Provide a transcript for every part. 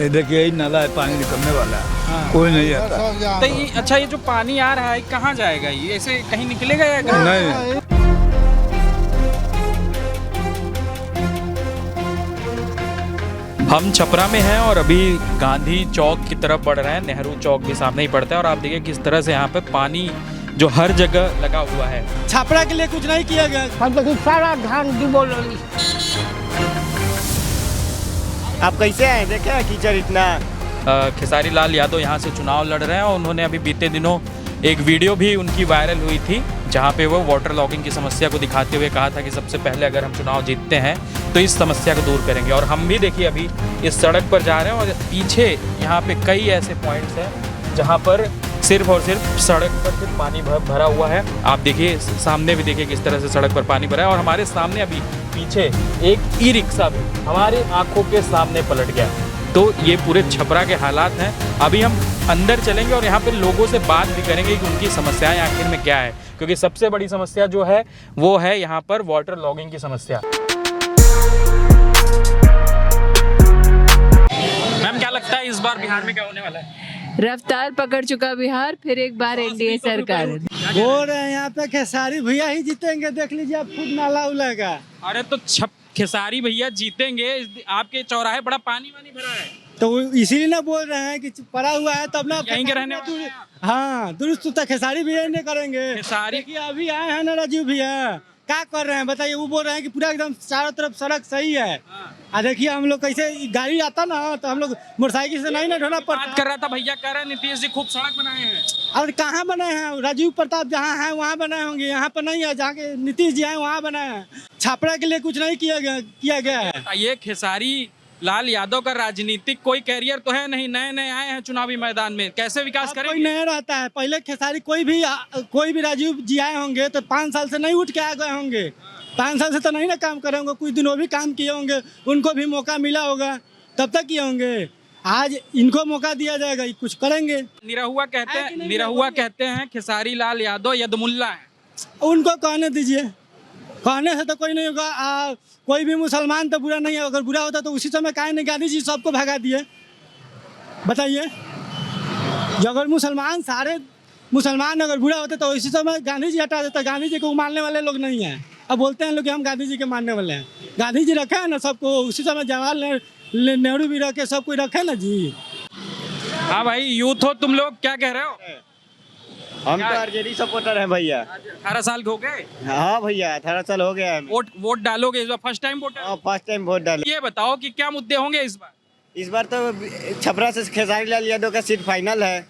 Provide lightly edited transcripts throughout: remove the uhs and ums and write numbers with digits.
ये देखिए यही नाला है, पानी निकलने वाला है। हाँ। कोई नहीं आता। तो ये अच्छा, ये जो पानी आ रहा है कहाँ जाएगा? ये ऐसे कहीं निकलेगा या कहाँ? नहीं, हम छपरा में हैं और अभी गांधी चौक की तरफ बढ़ रहे हैं। नेहरू चौक भी सामने ही पड़ता है और आप देखिए किस तरह से यहाँ पे पानी जो हर जगह लगा हुआ है। छापरा के लिए कुछ नहीं किया गया। हम देखिए सारा धान डूबो लगी। आप कैसे आए? देखे कीचड़ इतना। खेसारी लाल यादव यहाँ से चुनाव लड़ रहे हैं और उन्होंने अभी बीते दिनों एक वीडियो भी उनकी वायरल हुई थी जहाँ पे वो वाटर लॉगिंग की समस्या को दिखाते हुए कहा था कि सबसे पहले अगर हम चुनाव जीतते हैं तो इस समस्या को दूर करेंगे। और हम भी देखिए अभी इस सड़क पर जा रहे हैं और पीछे यहाँ पे कई ऐसे पॉइंट्स हैं जहाँ पर सिर्फ और सिर्फ सड़क पर सिर्फ पानी भरा हुआ है। आप देखिए सामने भी देखिए किस तरह से सड़क पर पानी भरा है और हमारे सामने अभी पीछे एक ई रिक्शा भी हमारे आंखों के सामने पलट गया। तो ये पूरे छपरा के हालात हैं। अभी हम अंदर चलेंगे और यहाँ पे लोगों से बात भी करेंगे कि उनकी समस्याएं आखिर में क्या है, क्योंकि सबसे बड़ी समस्या जो है वो है यहाँ पर वाटर लॉगिंग की समस्या। मैम क्या लगता है इस बार बिहार में क्या होने वाला है? रफ्तार पकड़ चुका बिहार, फिर एक बार एनडीए सरकार। बोल रहे हैं यहाँ पे खेसारी भैया ही जीतेंगे। देख लीजिए आप खुद नाला उलेगा। अरे तो खेसारी भैया जीतेंगे। आपके चौराहे बड़ा पानी वानी भरा है तो इसीलिए ना बोल रहे हैं कि पड़ा हुआ है तब ना यहीं के रहने वाले हैं। हाँ, दुरुस्त तो खेसारी भैया नहीं करेंगे। खेसारी देखिए अभी आए हैं ना राजीव भैया, क्या कर रहे हैं बताइए? वो बोल रहे हैं कि पूरा एकदम चारों तरफ सड़क सही है। देखिए हम लोग कैसे गाड़ी आता ना तो हम लोग मोटरसाइकिल से नहीं ना ढोना बात पड़ता। कर रहा था भैया, कह रहे हैं नीतीश जी खूब सड़क बनाए हैं। और कहाँ बने हैं? राजीव प्रताप जहाँ है वहाँ बनाए होंगे, यहाँ पर नहीं है। जहाँ के नीतीश जी हैं वहाँ बनाए हैं। छापरा के लिए कुछ नहीं किया गया है। ये खेसारी लाल यादव का राजनीतिक कोई कैरियर तो है नहीं, नए नए आए हैं चुनावी मैदान में, कैसे विकास कोई करेंगे? नहीं रहता है। पहले खेसारी कोई भी राजीव जी आए होंगे तो 5 साल से नहीं उठ के आ गए होंगे। 5 साल से तो नहीं ना काम करे होंगे। कुछ दिन वो भी काम किए होंगे, उनको भी मौका मिला होगा, तब तक किए होंगे। आज इनको मौका दिया जाएगा, कुछ करेंगे। निरहुआ कहते हैं खेसारी लाल यादव यदमुल्ला है। उनको कहने दीजिए, कहने से तो कोई नहीं होगा। कोई भी मुसलमान तो बुरा नहीं है। अगर बुरा होता तो उसी समय काहे नहीं गांधी जी सबको भगा दिए? बताइए, अगर सारे मुसलमान अगर बुरा होते तो उसी समय गांधी जी हटा देता। गांधी जी को मानने वाले लोग नहीं हैं। अब बोलते हैं लोग कि हम गांधी जी के मानने वाले हैं। गांधी जी रखे हैं ना सबको, उसी समय जवाहरलाल नेहरू भी रखे, सब कोई रखे ना जी। हाँ भाई, यूथ हो तुम लोग, क्या कह रहे हो? हम तो आरजेडी सपोर्टर हैं भैया। 18 साल के हो गए? हाँ भैया, 18 साल हो गया है। वोट डालोगे इस बार? First time vote? First time vote डाले। ये बताओ कि क्या मुद्दे होंगे इस बार? इस बार तो छपरा से खेसारी लाल यादव का सीट फाइनल है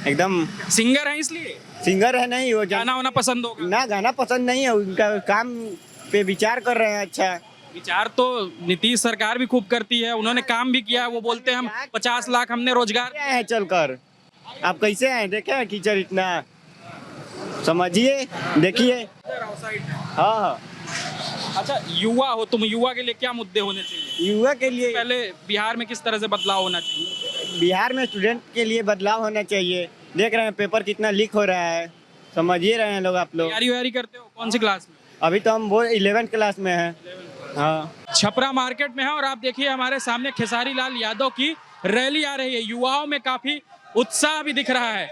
एकदम। सिंगर है इसलिए? सिंगर है नहीं, वो गाना वाना पसंद होगा ना, गाना पसंद नहीं है। उनका काम पे विचार कर रहे हैं। अच्छा विचार तो नीतीश सरकार भी खूब करती है, उन्होंने काम भी किया। वो बोलते हैं हम 50 लाख हमने रोजगार आए हैं चलकर। आप कैसे आए? देखे कीचड़ इतना, समझिए, देखिए। हाँ हाँ। अच्छा, युवा हो तुम, युवा के लिए क्या मुद्दे होने चाहिए? युवा के लिए पहले बिहार में किस तरह से बदलाव होना चाहिए? बिहार में स्टूडेंट के लिए बदलाव होना चाहिए। देख रहे हैं पेपर कितना लीक हो रहा है, समझिए रहे हैं लोग। आप लोग तैयारी करते हो? कौन सी क्लास में? अभी तो हम वो 11th क्लास में हैं। हाँ, छपरा मार्केट में है और आप देखिए हमारे सामने खेसारी लाल यादव की रैली आ रही है। युवाओं में काफी उत्साह भी दिख रहा है।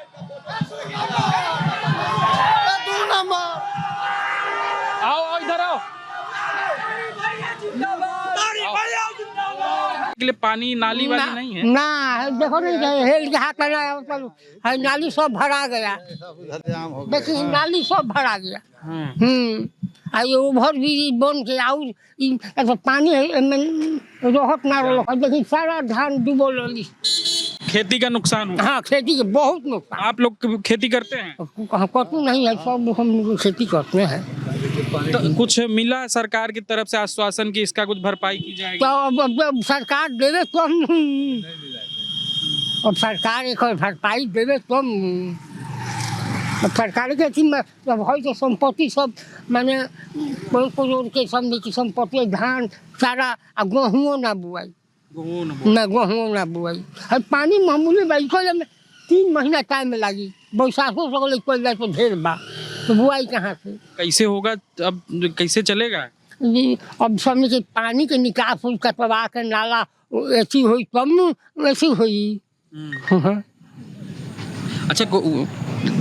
आओ इधर आओ। के लिए पानी नाली वाली नहीं है ना, देखो नहीं हेल के हाथ लगा, नाली सब भरा गया। देखिए नाली सब भरा गया। ये ओवर ब्रिज बन के और पानी रोहत ना रहा। देखिए सारा धान डूबो लगी। खेती का नुकसान हुआ? हाँ, खेती के बहुत नुकसान। आप लोग खेती करते हैं? करते नहीं है, सब हम खेती करते हैं। तो कुछ मिला सरकार की तरफ से आश्वासन की इसका कुछ भरपाई की जाएगी? तो अब सरकार देवे तो अब सरकार एक भरपाई देवे तो सरकार के अथी में तो संपत्ति सब मैंने करोड़ के समझे की संपत्ति, धान सारा गेहूँ ना बुआई, गेहूँ ना बुआई। पानी मामूली बाइकों में 3 महीना टाइम लगी। बैसाखों से तो ढेर बा, तो बुआई कहाँ से? कैसे होगा अब? कैसे चलेगा? अब समझ के पानी के निकास कटवा के नाला ऐसी हुई तब न वैसी हुई। हाँ। अच्छा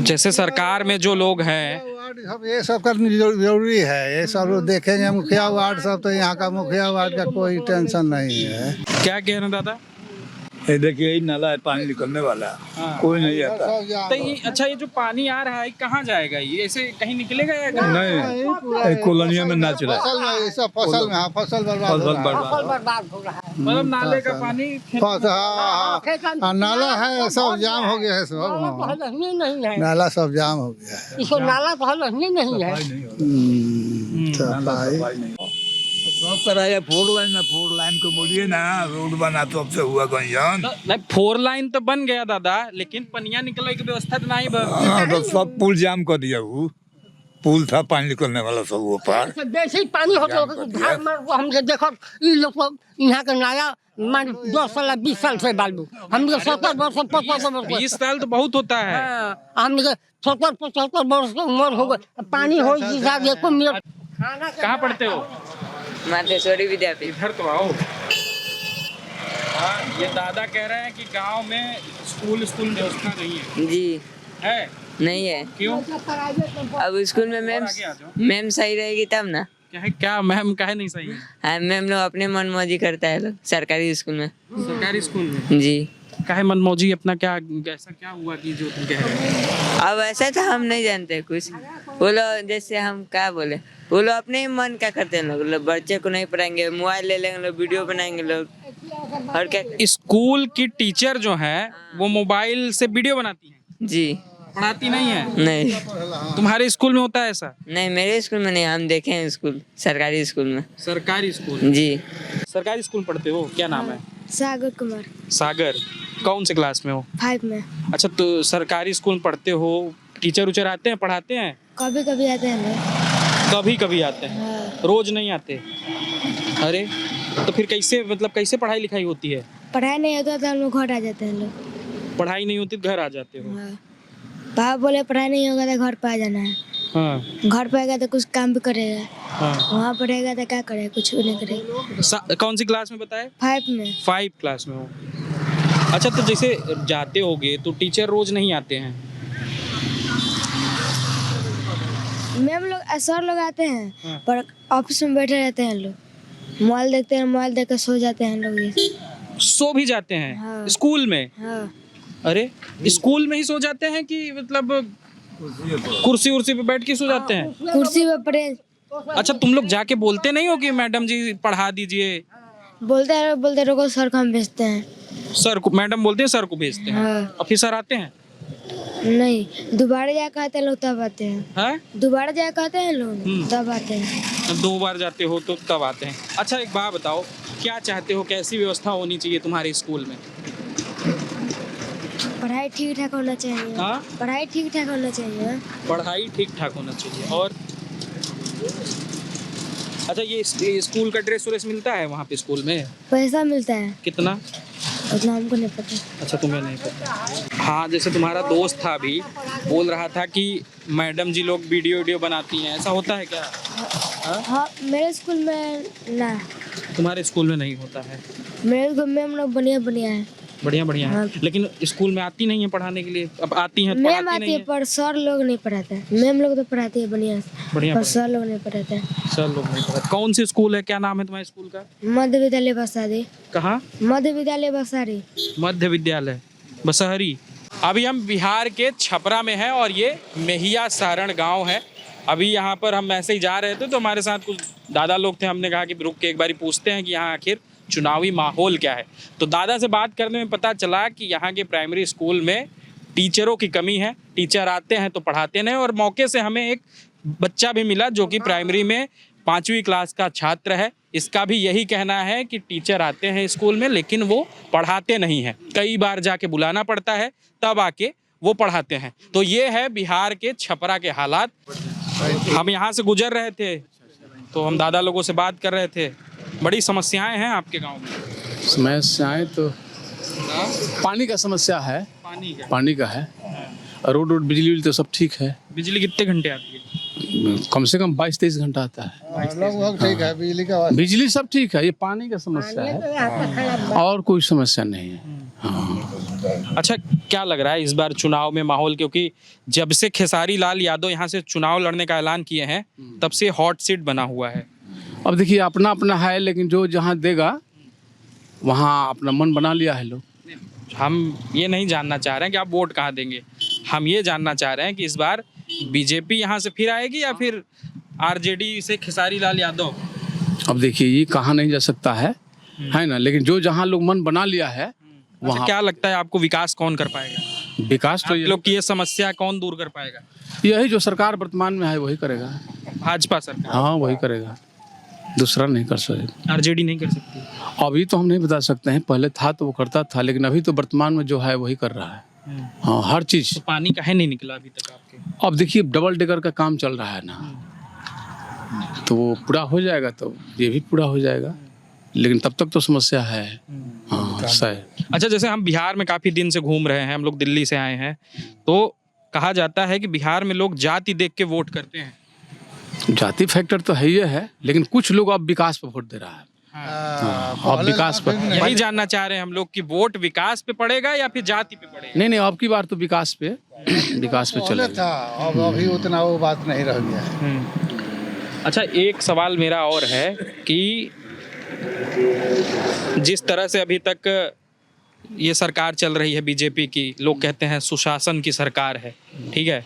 जैसे सरकार में जो लोग हैं सब ये सब करनी जरूरी है। ये सब लोग देखेंगे मुखिया वार्ड सब, तो यहाँ का मुखिया वार्ड का कोई टेंशन नहीं है। क्या कह रहे हैं दादा? ये देखिए यही नाला है, पानी निकलने वाला है। हाँ। कोई नहीं आता। तो ये अच्छा ये जो पानी आ रहा है कहाँ जाएगा? ये ऐसे कहीं निकलेगा या कहाँ? नहीं, कॉलोनिया में ना चला। फसल में ये सब फसल में, हाँ, फसल बर्बाद हो फसल रहा है। बर्बाद। बर्बाद हो रहा है। मतलब नाले का पानी हाँ, नाला है, सब जाम हो गया है सब। हाँ। हलहनी नहीं है, नाला सब जाम हो गया है। इसको नाला तो हलहनी नहीं है। सब कराया 4 लाइन ना, 4 लाइन को बोलिए ना, रोड बना तो अब से हुआ गंजन। नहीं 4 लाइन तो बन गया दादा, लेकिन पनिया निकलने की व्यवस्था तो नहीं बन। हाँ, तो सब पुल जाम कर दिया। वो पुल था पानी निकलने वाला सब वो पार। जैसे ही पानी होता है धार मार को हमने देखो ये लोग को यहाँ का नया मान 10 साल 20 साल से बालू हमने 70 वर्ष 75 वर्ष 20 साल तो बहुत होता है। हमने 70 75 वर्ष की उम्र हो गई, पानी हो देखो मिनट। कहाँ पढ़ते हो? मातेश्वरी विद्यापीठ। इधर तो आओ। ये दादा कह रहे हैं कि गांव में स्कूल व्यवस्था नहीं है। जी है? नहीं है। क्यों? अब स्कूल में मैम सही रहेगी तब ना। क्या मैम काहे नहीं सही है? हाँ, मैम लोग अपने मनमौजी करता है लोग सरकारी स्कूल में। सरकारी स्कूल में जी काहे मनमौजी? अपना क्या ऐसा क्या हुआ कि जो तुम कह रहे हो? अब ऐसा तो हम नहीं जानते कुछ। वो लोग जैसे हम क्या बोले, वो लोग अपने ही मन का करते हैं लोग। बच्चे को नहीं पढ़ाएंगे, मोबाइल ले लेंगे लोग, वीडियो बनाएंगे लोग। और क्या स्कूल की टीचर जो है वो मोबाइल से वीडियो बनाती है, जी पढ़ाती नहीं है। नहीं तुम्हारे स्कूल में होता है ऐसा? नहीं, मेरे स्कूल में नहीं, हम देखे हैं स्कूल सरकारी स्कूल में। सरकारी स्कूल? जी सरकारी स्कूल पढ़ते हो, क्या नाम है? सागर कुमार। सागर, कौन से क्लास में हो? 5 में। अच्छा तो सरकारी स्कूल में पढ़ते हो, टीचर उचर आते हैं पढ़ाते हैं? कभी कभी आते हैं लोग। कभी कभी आते हैं, हाँ। रोज नहीं आते? अरे तो फिर कैसे मतलब कैसे पढ़ाई लिखाई होती है? पढ़ाई नहीं होता तो हम लोग घर आ जाते हैं लोग। पढ़ाई नहीं होती तो घर आ जाते हो? हाँ। पापा बोले पढ़ाई नहीं होगा तो घर पे आ जाना है। हाँ। घर पे आएगा तो कुछ काम भी करेगा, हाँ। वहाँ पढ़ेगा तो क्या करेगा, कुछ भी नहीं करेगा। कौन सी क्लास में बताए? 5 में। 5 क्लास में हो। अच्छा तो जैसे जाते होगे तो टीचर रोज नहीं आते हैं? मैम लोग सर लोग आते हैं, हाँ। पर ऑफिस में बैठे रहते हैं लोग, मोबाइल देखते हैं, मोबाइल देख कर सो जाते हैं लोग। ये सो भी जाते हैं? हाँ। स्कूल में? हाँ। अरे स्कूल में ही सो जाते हैं कि मतलब कुर्सी उर्सी पे बैठ के सो जाते हैं? कुर्सी पे पड़े। अच्छा तुम लोग जाके बोलते नहीं हो कि मैडम जी पढ़ा दीजिए? बोलते रोको सर को हम भेजते हैं। सर को मैडम बोलते हैं, सर को भेजते हैं। हाँ। और फिर सर आते हैं? नहीं, दोबारा जाकर आते हैं लोग तब आते हैं। हैं? दोबारा जाकर आते हैं लोग तब आते हैं। 2 बार जाते हो तो तब आते हैं। अच्छा एक बात बताओ, क्या चाहते हो, कैसी व्यवस्था होनी चाहिए तुम्हारे स्कूल में? पढ़ाई ठीक ठाक होना चाहिए। हाँ? पढ़ाई ठीक ठाक होना चाहिए। पढ़ाई ठीक ठाक होना चाहिए। और अच्छा ये स्कूल का ड्रेस व्रेस मिलता है वहाँ पे स्कूल में? पैसा मिलता है, कितना? उतना हमको नहीं पता। अच्छा तुम्हें नहीं पता। हाँ जैसे तुम्हारा दोस्त था अभी बोल रहा था कि मैडम जी लोग वीडियो बनाती हैं, ऐसा होता है क्या? हाँ, मेरे स्कूल में ना। तुम्हारे स्कूल में नहीं होता है? मेरे स्कूल में हम लोग बढ़िया है। बढ़िया है। हाँ। लेकिन स्कूल में आती नहीं है पढ़ाने के लिए? अब आती हैं तो मैम पढ़ाती आती नहीं है है? पर सर लोग नहीं पढ़ाते हैं। मैम लोग तो पढ़ाती है बढ़िया, पर सर लोग नहीं पढ़ाते हैं। सर लोग नहीं पढ़ाते। कौन सी स्कूल है, क्या नाम है तुम्हारे स्कूल का? मध्य विद्यालय बसारी। कहाँ? मध्य विद्यालय बसारी। मध्य विद्यालय बसहरी। अभी हम बिहार के छपरा में हैं और ये मेहिया सारण गांव है। अभी यहाँ पर हम ऐसे ही जा रहे थे तो हमारे साथ कुछ दादा लोग थे, हमने कहा कि रुक के एक बारी पूछते हैं कि यहाँ आखिर चुनावी माहौल क्या है। तो दादा से बात करने में पता चला कि यहाँ के प्राइमरी स्कूल में टीचरों की कमी है, टीचर आते हैं तो पढ़ाते नहीं। और मौके से हमें एक बच्चा भी मिला जो कि प्राइमरी में 5वीं क्लास का छात्र है। इसका भी यही कहना है कि टीचर आते हैं स्कूल में लेकिन वो पढ़ाते नहीं हैं, कई बार जाके बुलाना पड़ता है तब आके वो पढ़ाते हैं। तो ये है बिहार के छपरा के हालात। हम यहाँ से गुजर रहे थे तो हम दादा लोगों से बात कर रहे थे। बड़ी समस्याएं हैं आपके गांव में? समस्याएं तो पानी का समस्या है, पानी का है। रोड बिजली तो सब ठीक है। बिजली कितने घंटे आती है? कम से कम 22-23 घंटा आता है। लगभग ठीक है, बिजली का बिजली सब ठीक है, ये पानी का समस्या है और कोई समस्या नहीं है। हाँ। अच्छा, क्या लग रहा है इस बार चुनाव में माहौल, क्योंकि जब से खेसारी लाल यादव यहाँ से चुनाव लड़ने का ऐलान किए हैं तब से हॉट सीट बना हुआ है। अब देखिए अपना अपना है, लेकिन जो जहाँ देगा वहाँ अपना मन बना लिया है लोग। हम ये नहीं जानना चाह रहे हैं कि आप वोट कहाँ देंगे, हम ये जानना चाह रहे हैं कि इस बार बीजेपी यहाँ से फिर आएगी या फिर आरजेडी से खेसारी लाल यादव। अब देखिए ये कहा नहीं जा सकता है ना, लेकिन जो जहाँ लोग मन बना लिया है वहाँ वहाँ क्या लगता है आपको विकास कौन कर पाएगा? विकास तो आप लोग की ये समस्या कौन दूर कर पाएगा? यही जो सरकार वर्तमान में है वही करेगा। भाजपा सरकार, हाँ वही करेगा, दूसरा नहीं कर सकते। आरजेडी नहीं कर सकती। अभी तो हम नहीं बता सकते हैं, पहले था तो वो करता था, लेकिन अभी तो वर्तमान में जो है वही कर रहा है। हाँ हर चीज। तो पानी काहे नहीं निकला अभी तक आपके? अब देखिए डबल डेकर का काम चल रहा है ना, तो वो पूरा हो जाएगा तो ये भी पूरा हो जाएगा, लेकिन तब तक तो समस्या है। हाँ सही। अच्छा, जैसे हम बिहार में काफी दिन से घूम रहे हैं, हम लोग दिल्ली से आए हैं, तो कहा जाता है कि बिहार में लोग जाति देख के वोट करते हैं। जाति फैक्टर तो है ही है, लेकिन कुछ लोग अब विकास पर वोट दे रहा है। हाँ, अब विकास पर। यही जानना चाह रहे हैं हम लोग कि वोट विकास पे पड़ेगा या फिर जाति पे पड़ेगा? नहीं अब की बार तो विकास पे पहले था, अब अभी उतना वो बात नहीं रह गया है। अच्छा, एक सवाल मेरा और है कि जिस तरह से अभी तक ये सरकार चल रही है बीजेपी की, लोग कहते हैं सुशासन की सरकार है, ठीक है,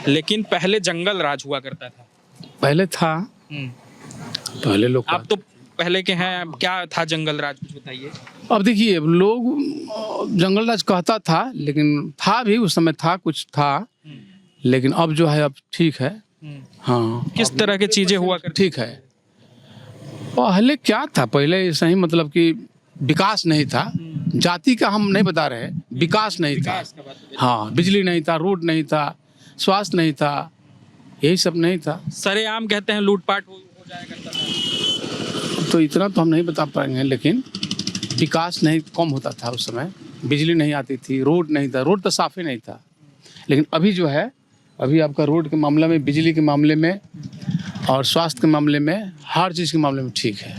लेकिन पहले जंगल राज हुआ करता था। पहले था, पहले लोग आप तो पहले के हैं, क्या था जंगल राज, कुछ बताइए। अब देखिए लोग जंगल राज कहता था, लेकिन था भी उस समय, था कुछ था, लेकिन अब जो है अब ठीक है। हाँ किस तरह की चीजें हुआ करती? ठीक है। पहले क्या था, पहले ऐसा ही मतलब कि विकास नहीं था, जाति का हम नहीं बता रहे, विकास नहीं था। हाँ बिजली नहीं था, रोड नहीं था, स्वास्थ्य नहीं था, यही सब नहीं था। सरेआम कहते हैं लूटपाट हो जाया करता था। तो इतना तो हम नहीं बता पाएंगे, लेकिन विकास नहीं कम होता था उस समय, बिजली नहीं आती थी, रोड नहीं था, रोड तो साफ ही नहीं था। लेकिन अभी जो है, अभी आपका रोड के मामले में, बिजली के मामले में और स्वास्थ्य के मामले में, हर चीज़ के मामले में ठीक है।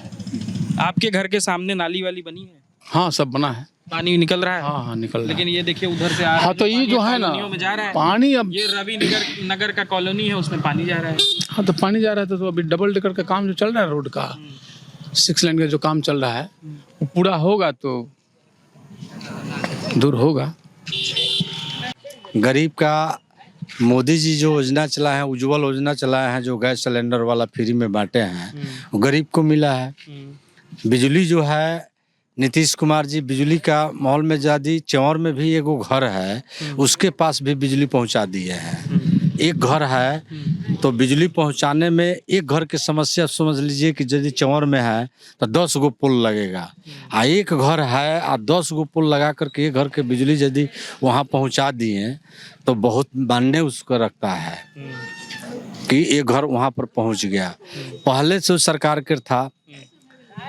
आपके घर के सामने नाली वाली बनी है? हाँ सब बना है, पानी निकल रहा है? हाँ निकल रहा है। लेकिन ये देखिए उधर से आ रहा है। हाँ तो ये जो है ना में जा रहा है पानी, अब ये रवि नगर का कॉलोनी है, उसमें पानी जा रहा है। हाँ तो पानी जा रहा था, तो अभी डबल डेकर का काम जो चल रहा है, रोड का 6 लेन का जो काम चल रहा है, वो पूरा होगा तो दूर होगा। गरीब का मोदी जी जो योजना चला है, उज्ज्वल योजना चलाया है, जो गैस सिलेंडर वाला फ्री में बांटे हैं, वो गरीब को मिला है। बिजली जो है, नीतीश कुमार जी बिजली का माहौल में ज़्यादा, चौर में भी एगो घर है, उसके पास भी बिजली पहुंचा दिए हैं। एक घर है तो बिजली पहुंचाने में, एक घर की समस्या समझ लीजिए कि यदि चौर में है तो 10 गो पुल लगेगा, आ एक घर है और 10 गो पुल लगा करके एक घर के बिजली यदि वहाँ पहुँचा दिए तो बहुत मान्य उसको रखता है कि एक घर वहाँ पर पहुँच गया। पहले से सरकार के था,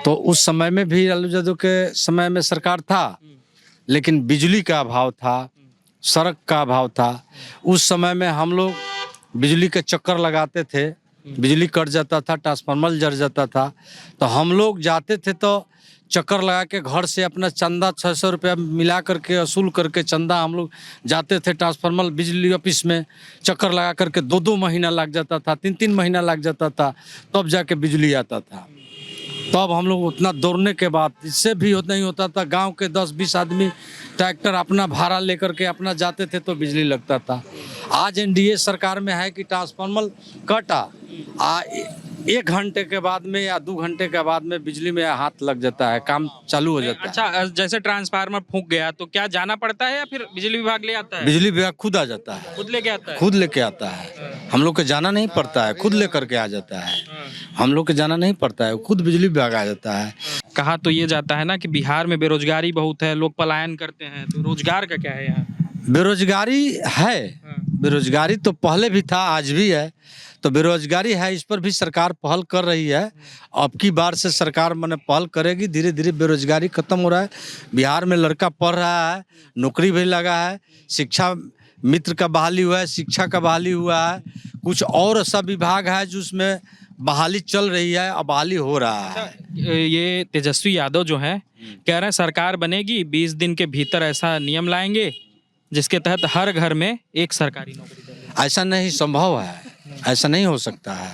तो उस समय में भी लालू यादव के समय में सरकार था, लेकिन बिजली का अभाव था, सड़क का अभाव था। उस समय में हम लोग बिजली के चक्कर लगाते थे, बिजली कट जाता था, ट्रांसफार्मर जल जाता था, तो हम लोग जाते थे तो चक्कर लगा के घर से अपना चंदा 600 रुपया मिला करके, वसूल करके चंदा हम लोग जाते थे ट्रांसफार्मर बिजली ऑफिस में, चक्कर लगा करके 2-2 महीना लग जाता था, 3-3 महीना लग जाता था, तब जाके बिजली आता था। तब हम लोग उतना दौड़ने के बाद, इससे भी नहीं होता था, गांव के 10-20 आदमी ट्रैक्टर अपना भाड़ा लेकर के अपना जाते थे तो बिजली लगता था। आज एनडीए सरकार में है कि ट्रांसफार्मर कटा, 1 घंटे के बाद में या 2 घंटे के बाद में बिजली में हाथ लग जाता है, काम चालू हो जाता है। अच्छा, जैसे ट्रांसफार्मर फूंक गया तो क्या जाना पड़ता है या फिर बिजली विभाग ले आता है? बिजली विभाग खुद आ जाता है, खुद लेके आता है? खुद लेके आता है, हम लोग को जाना नहीं पड़ता है, खुद लेकर के आ जाता है, हम लोग को जाना नहीं पड़ता है, खुद बिजली विभाग आ जाता है। कहा तो ये जाता है ना कि बिहार में बेरोजगारी बहुत है, लोग पलायन करते हैं, तो रोजगार का क्या है यहाँ? बेरोजगारी है, बेरोजगारी तो पहले भी था, आज भी है, तो बेरोजगारी है, इस पर भी सरकार पहल कर रही है। अब की बार से सरकार मैंने पहल करेगी, धीरे धीरे बेरोजगारी खत्म हो रहा है। बिहार में लड़का पढ़ रहा है, नौकरी भी लगा है, शिक्षा मित्र का बहाली हुआ है, शिक्षा का बहाली हुआ है, कुछ और ऐसा विभाग है जिसमें बहाली चल रही है, अब बहाली हो रहा है। ये तेजस्वी यादव जो हैं कह रहे हैं सरकार बनेगी 20 दिन के भीतर ऐसा नियम लाएंगे जिसके तहत हर घर में एक सरकारी नौकरी देंगे। ऐसा नहीं संभव है, ऐसा नहीं हो सकता है।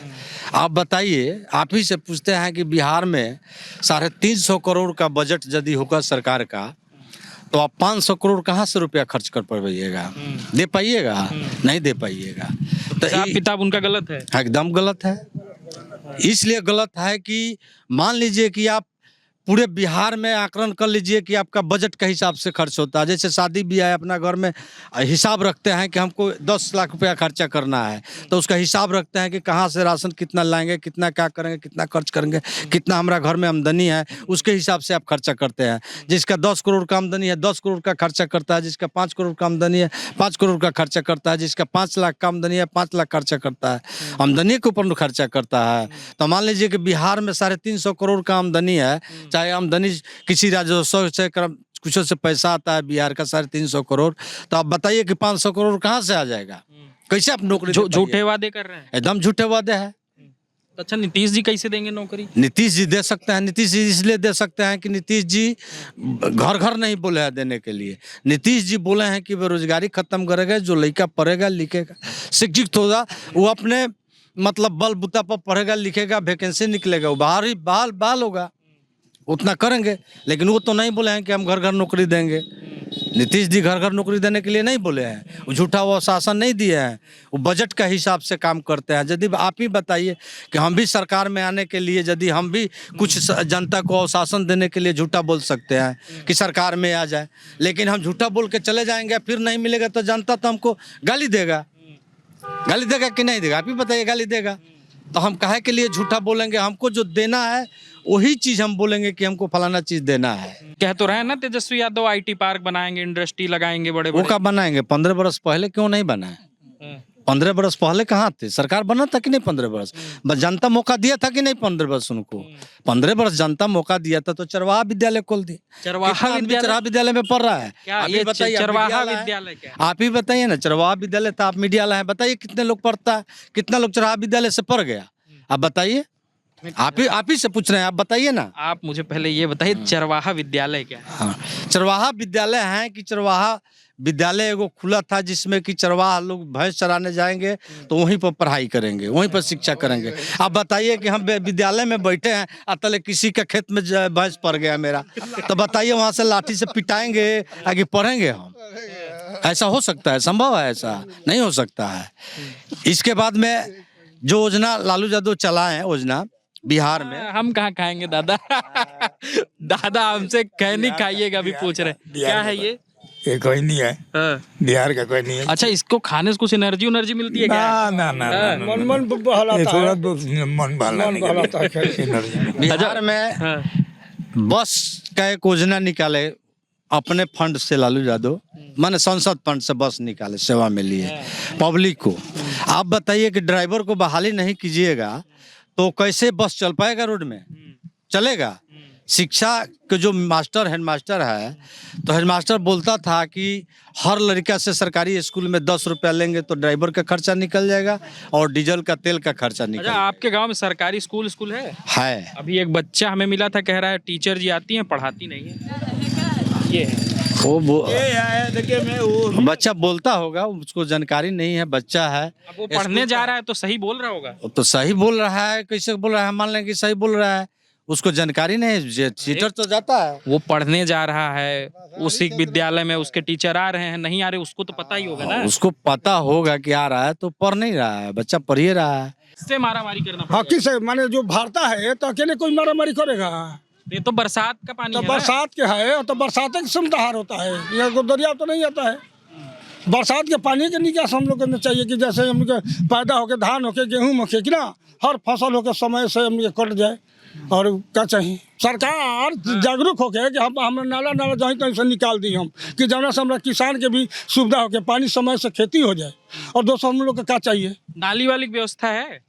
आप बताइए, आप ही से पूछते हैं कि बिहार में 350 करोड़ का बजट यदि होगा सरकार का, तो आप 500 करोड़ कहाँ से रुपया खर्च कर पाइएगा? दे पाइएगा? नहीं दे पाइएगा। तो हिसाब किताब उनका गलत है। एकदम गलत है। इसलिए गलत है कि मान लीजिए कि आप पूरे बिहार में आकलन कर लीजिए कि आपका बजट के हिसाब से खर्च होता है। जैसे शादी ब्याह अपना घर में हिसाब रखते हैं कि हमको 10 लाख रुपया खर्चा करना है, तो उसका हिसाब रखते हैं कि कहाँ से राशन कितना लाएंगे, कितना क्या करेंगे, कितना खर्च करेंगे, कितना हमारा घर में आमदनी है, उसके हिसाब से आप खर्चा करते हैं। जिसका 10 करोड़ का आमदनी है 10 करोड़ का खर्चा करता है, जिसका 5 करोड़ का आमदनी है 5 करोड़ का खर्चा करता है, जिसका 5 लाख का आमदनी है 5 लाख खर्चा करता है, आमदनी के ऊपर खर्चा करता है। तो मान लीजिए कि बिहार में 350 करोड़ का आमदनी है, चाहे आमदनी किसी राजस्व से कुछ से पैसा आता है बिहार का 350 करोड़, तो आप बताइए कि 500 करोड़ कहाँ से आ जाएगा? कैसे आप नौकरी? झूठे वादे कर रहे हैं, एकदम झूठे वादे हैं। अच्छा, नीतीश जी कैसे देंगे नौकरी? नीतीश जी दे सकते हैं। नीतीश जी इसलिए दे सकते हैं कि नीतीश जी घर घर नहीं बोले हैं देने के लिए। नीतीश जी बोले हैं कि बेरोजगारी खत्म करेगा, जो लड़का पढ़ेगा लिखेगा शिक्षित होगा वो अपने मतलब बल बुता पर पढ़ेगा लिखेगा, वैकेंसी निकलेगा, वो बाहर ही बहाल होगा, उतना करेंगे। लेकिन वो तो नहीं बोले हैं कि हम घर घर नौकरी देंगे। नीतीश जी घर घर नौकरी देने के लिए नहीं बोले हैं, वो झूठा वो शासन नहीं दिए हैं, वो बजट का हिसाब से काम करते हैं। यदि आप ही बताइए कि हम भी सरकार में आने के लिए यदि हम भी कुछ जनता को शासन देने के लिए झूठा बोल सकते हैं कि सरकार में आ जाए, लेकिन हम झूठा बोल के चले जाएंगे, फिर नहीं मिलेगा तो जनता तो हमको गाली देगा कि नहीं देगा? आप ही बताइए, गाली देगा। तो हम काहे के लिए झूठा बोलेंगे? हमको जो देना है वही चीज हम बोलेंगे कि हमको फलाना चीज देना है। कह तो रहे हैं ना तेजस्वी यादव आईटी पार्क बनाएंगे, इंडस्ट्री लगाएंगे बड़े वो कब बनाएंगे? 15 बरस पहले क्यों नहीं बनाए? 15 बरस पहले कहाँ थे? सरकार बना था कि नहीं? 15 बरस जनता मौका दिया था कि नहीं? 15 बरस उनको 15 बरस जनता मौका दिया था, तो चरवाहा विद्यालय खोल दिए। चरवाहा विद्यालय में पढ़ रहा है। चरवाहा विद्यालय क्या? आप ही बताइए ना। चरवाहा विद्यालय था, आप मीडिया लाए, बताइए कितने लोग पढ़ता है, कितना लोग चरवाहा विद्यालय से पढ़ गया? आप बताइए, आप ही से पूछ रहे हैं, आप बताइए ना। आप मुझे पहले ये बताइए चरवाहा विद्यालय क्या है? हाँ, चरवाहा विद्यालय है कि चरवाहा विद्यालय एगो खुला था जिसमें कि चरवाहा लोग भैंस चराने जाएंगे तो वहीं पर पढ़ाई करेंगे, वहीं पर शिक्षा करेंगे। आप बताइए कि हम विद्यालय में बैठे हैं अतले किसी के खेत में भैंस पड़ गया मेरा, तो बताइए वहाँ से लाठी से पिटाएंगे आगे पढ़ेंगे हम? ऐसा हो सकता है? संभव है? ऐसा नहीं हो सकता है। इसके बाद में जो योजना लालू यादव चलाए हैं योजना बिहार में, हम कहाँ खाएंगे दादा? दादा हमसे कह नहीं खाइएगा, अभी पूछ रहे क्या है ये कोई नहीं है। बिहार का कोई नहीं है। अच्छा, इसको खाने से कुछ एनर्जी मिलती है क्या? ना मन बहलाता है। मन बहलाता है। बिहार में बस का एक योजना निकाले अपने फंड से लालू यादव, माने संसद फंड से बस निकाले, सेवा में लिए पब्लिक को। आप बताइए कि ड्राइवर को बहाली नहीं कीजिएगा तो कैसे बस चल पाएगा? रोड में चलेगा? शिक्षा के जो हेडमास्टर है, तो हेडमास्टर बोलता था कि हर लड़का से सरकारी स्कूल में 10 रुपया लेंगे तो ड्राइवर का खर्चा निकल जाएगा और डीजल का तेल का खर्चा निकल जाएगा। आपके गांव में सरकारी स्कूल है? अभी एक बच्चा हमें मिला था, कह रहा है टीचर जी आती हैं, पढ़ाती नहीं है। ये है देखिए, मैं वो बच्चा बोलता होगा, उसको जानकारी नहीं है, बच्चा है। अब वो पढ़ने जा रहा है तो सही बोल रहा होगा। तो सही बोल रहा है, कैसे बोल रहा है? मान लें कि सही बोल रहा है, उसको जानकारी नहीं, चीटर तो जाता है। वो पढ़ने जा रहा है, उसी विद्यालय में उसके टीचर आ रहे हैं, नहीं आ रहे, उसको तो पता ही होगा ना। उसको पता होगा कि आ रहा है, तो पढ़ नहीं रहा है, बच्चा पढ़ ही रहा है। इससे मारामारी करना हॉकी से माने जो भारता है तो अकेले कोई मारामारी करेगा? ये तो बरसात का पानी तो है बरसात के है, तो बरसात के समदार होता है, यहाँ दरिया तो नहीं आता है। बरसात के पानी के निकास हम लोग करना चाहिए कि जैसे हम लोग पैदा होके धान होके गेहूँ होके कि ना हर फसल होके समय से हम लोग कट जाए। और क्या चाहिए? सरकार जागरूक होके कि हम नाला जहीं तहीं से निकाल दी हम, कि जौना से हमारा किसान के भी सुविधा होके पानी समय से खेती हो जाए। और दोस्तों हम लोग को क्या चाहिए? नाली वाली व्यवस्था है?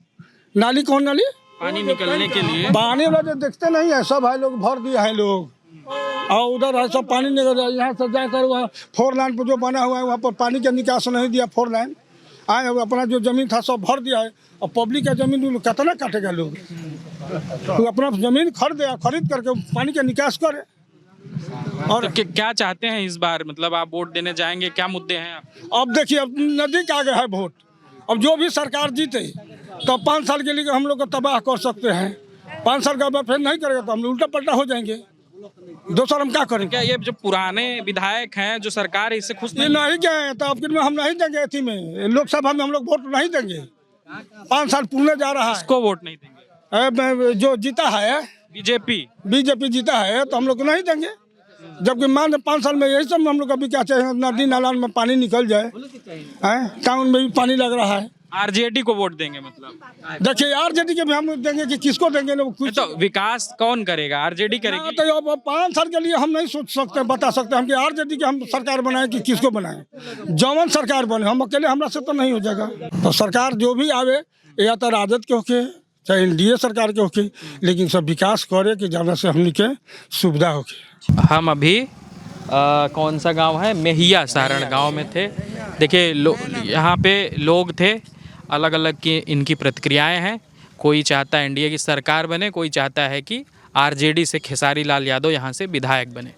नाली कौन नाली? पानी निकलने के लिए पानी वाले देखते नहीं है, सब है लोग भर दिए हैं लोग, और उधर है सब पानी निकल रहा है। यहाँ से जाकर वहाँ 4 लाइन पर जो बना हुआ है वहाँ पर पानी का निकास नहीं दिया 4 लाइन, आए अब अपना जो जमीन था सब भर दिया है, और पब्लिक का जमीन लोग कितना काटेगा लोग। तो अपना जमीन खरीद करके पानी का निकास करे। और तो क्या चाहते हैं इस बार, मतलब आप वोट देने जाएंगे, क्या मुद्दे हैं आप? अब देखिए, अब नजदीक आ गया है वोट, अब जो भी सरकार जीते तो 5 साल के लिए हम लोग को तबाह कर सकते हैं। 5 साल का बाद फिर नहीं करेगा तो हम लोग उल्टा पलटा हो जाएंगे। 2 साल हम क्या करेंगे? क्या ये जो पुराने विधायक हैं, जो सरकार है, इससे खुश ये नहीं गए तो अब हम नहीं देंगे। अथी में लोकसभा में हम लोग वोट नहीं देंगे। 5 साल पूरे जा रहा है। इसको वोट नहीं देंगे? जो जीता है बीजेपी जीता है तो हम लोग नहीं देंगे। जबकि मान 5 साल में यही सब हम लोग अभी क्या चाहिए, नदी नालान में पानी निकल जाए, टाउन में भी पानी लग रहा है। आरजेडी को वोट देंगे मतलब? देखिए आरजेडी के भी हम लोग देंगे कि किसको देंगे ना, कुछ तो विकास कौन करेगा? आरजेडी करेगी? तो अब 5 साल के लिए हम नहीं सोच सकते, बता सकते हम कि आरजेडी की हम सरकार बनाए कि किसको बनाए। जवन सरकार बने, हम अकेले हमरा से तो नहीं हो जाएगा। तो सरकार जो भी आवे, या तो राजद के होके चाहे एनडीए सरकार के होके, लेकिन सब विकास करे कि ज़्यादा से हमने के सुविधा होके। हम अभी कौन सा गांव है, मेहिया सारण गांव में थे। देखिए यहाँ पे लोग थे, अलग अलग की इनकी प्रतिक्रियाएं हैं। कोई चाहता है एनडीए की सरकार बने, कोई चाहता है कि आरजेडी से खेसारी लाल यादव यहाँ से विधायक बने।